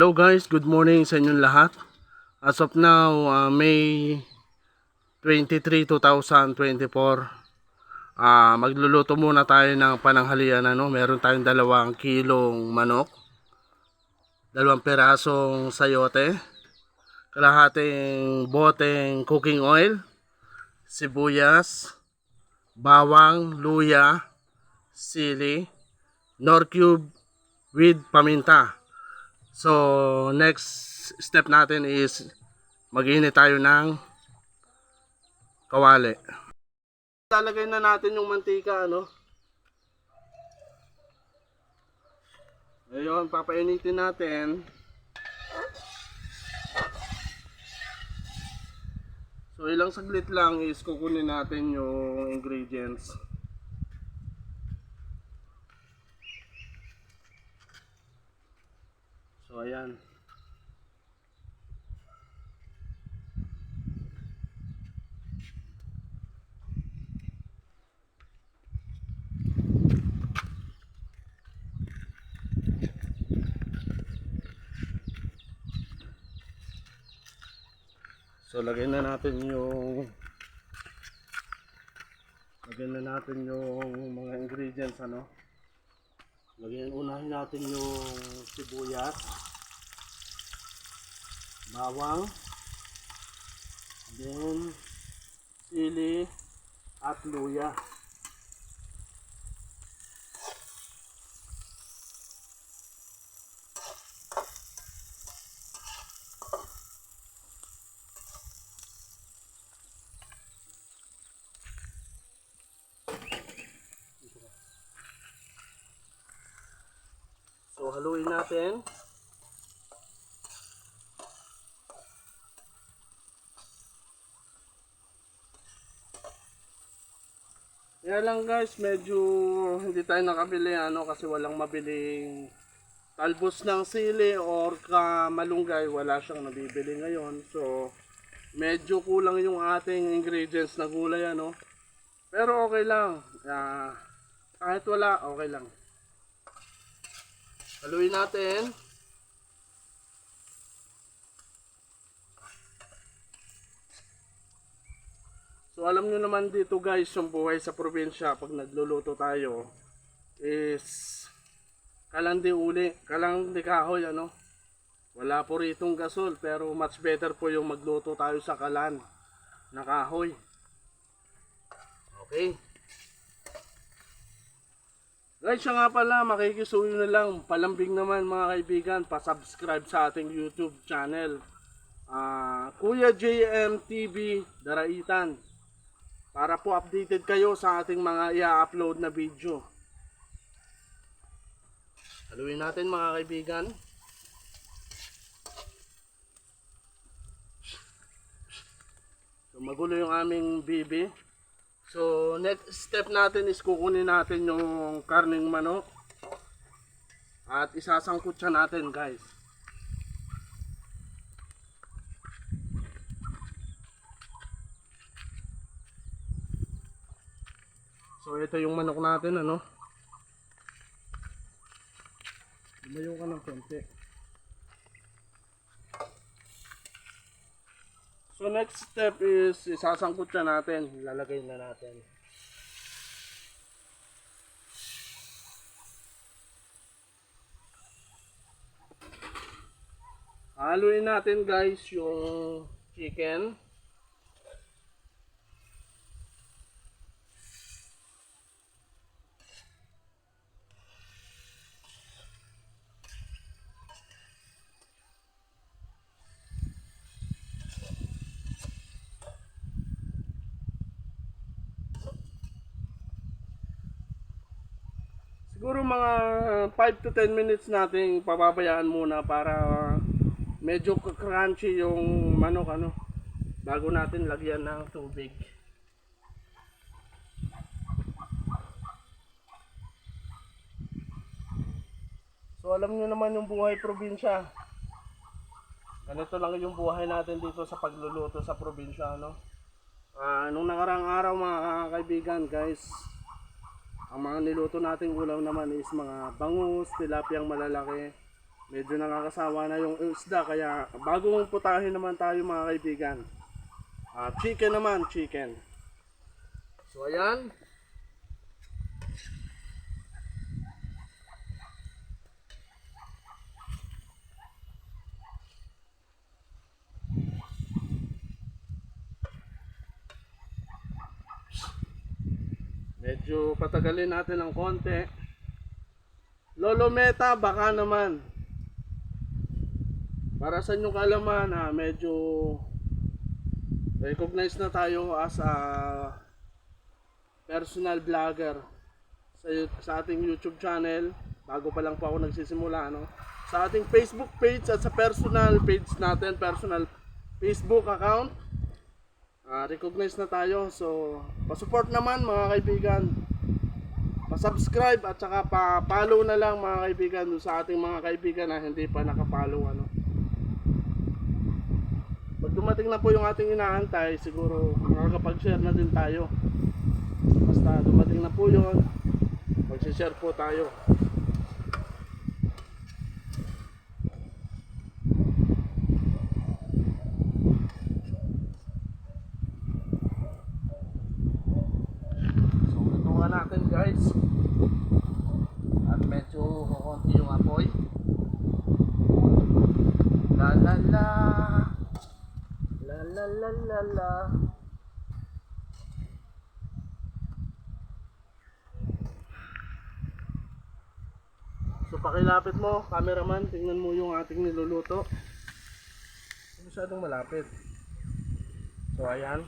Hello guys, good morning sa inyong lahat. As of now, May 23, 2024. Magluluto muna tayo ng pananghalian. Meron tayong 2 kilong manok, 2 pirasong sayote, kalahating boteng cooking oil, sibuyas, bawang, luya, sili, nor cube with paminta. So, next step natin is mag-init tayo ng kawali. Lalagay na natin yung mantika, Ayun, papainitin natin. So, ilang saglit lang is kukunin natin yung ingredients. So, ayan. So, lagyan na natin yung mga ingredients, unahin natin yung sibuyas, bawang, then sili at luya. So, haluin natin. Kaya lang guys, medyo hindi tayo nakabili kasi walang mabiling talbos ng sili or malunggay, wala siyang nabibili ngayon. So, medyo kulang yung ating ingredients na gulay, Pero okay lang. Kahit wala, okay lang. Haluin natin. So alam nyo naman dito guys, yung buhay sa probinsya pag nagluluto tayo is kalandi uli, kalandi kahoy, Wala po ritong gasol, pero much better po yung magluto tayo sa kalan na kahoy. Okay. Guys, siya nga pala, makikisuyo na lang, palambing naman mga kaibigan, pa-subscribe sa ating YouTube channel. Kuya JM TV Daraitan, para po updated kayo sa ating mga i-upload na video. Haluin natin mga kaibigan. So, magulo yung aming bibi. So, next step natin is kukunin natin yung karning manok at isasangkut siya natin guys. So, ito yung manok natin, Lumayo ka ng konti. So, next step is isasangkut siya natin. Lalagay na natin. Haluin natin guys yung chicken. Siguro mga 5 to 10 minutes nating pababayaan muna para medyo crunchy yung manok, bago natin lagyan ng tubig. So alam niyo naman yung buhay probinsya. Ganito lang yung buhay natin dito sa pagluluto sa probinsya, nung nakarang araw mga kaibigan guys, ang mga niluto nating ulam naman is mga bangus, tilapiyang malalaki medyo nakakasawa na yung isda, kaya bagong putahin naman tayo mga kaibigan. Chicken naman, chicken. So ayan. Medyo patagalin natin ng konti. Lolo Meta, baka naman. Para sa inyong kalaman, medyo recognized na tayo as a personal vlogger sa ating YouTube channel. Bago pa lang po ako nagsisimula, no? Sa ating Facebook page at sa personal page natin, personal Facebook account. Recognize na tayo, so pa-support naman mga kaibigan, pa-subscribe at saka pa-follow na lang mga kaibigan sa ating mga kaibigan na hindi pa nakapollow, ano. Pag dumating na po yung ating inaantay, siguro makakapag-share na din tayo. Basta dumating na po yun, mag-share po tayo. Natin guys, at medyo kukunti yung apoy. La la la la la la la la. So pakilapit mo, cameraman, tingnan mo yung ating niluluto. Masyadong malapit. So ayan.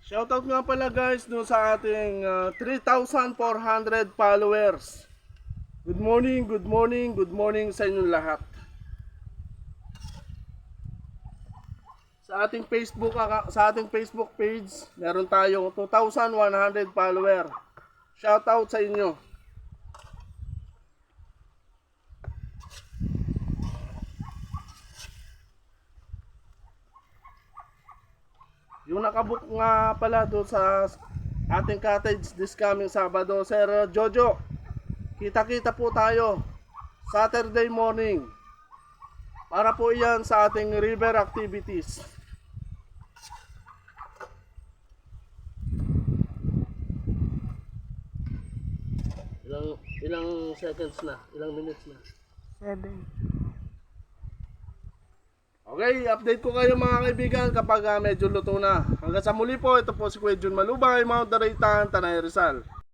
Shoutout nga pala guys doon sa ating 3,400 followers. Good morning, good morning, good morning sa inyong lahat. Sa ating Facebook page, meron tayong 2,100 followers. Shoutout sa inyo. Yung nakabook nga pala doon sa ating cottage this coming Sabado, Sir Jojo, kita-kita po tayo Saturday morning para po iyan sa ating river activities. Ilang seconds na? Ilang minutes na? 7. Okay, update ko kayo mga kaibigan kapag medyo luto na. Hanggang sa muli po, ito po si Kuya Jun Malubay, Mount Daraitan, Tanay Rizal.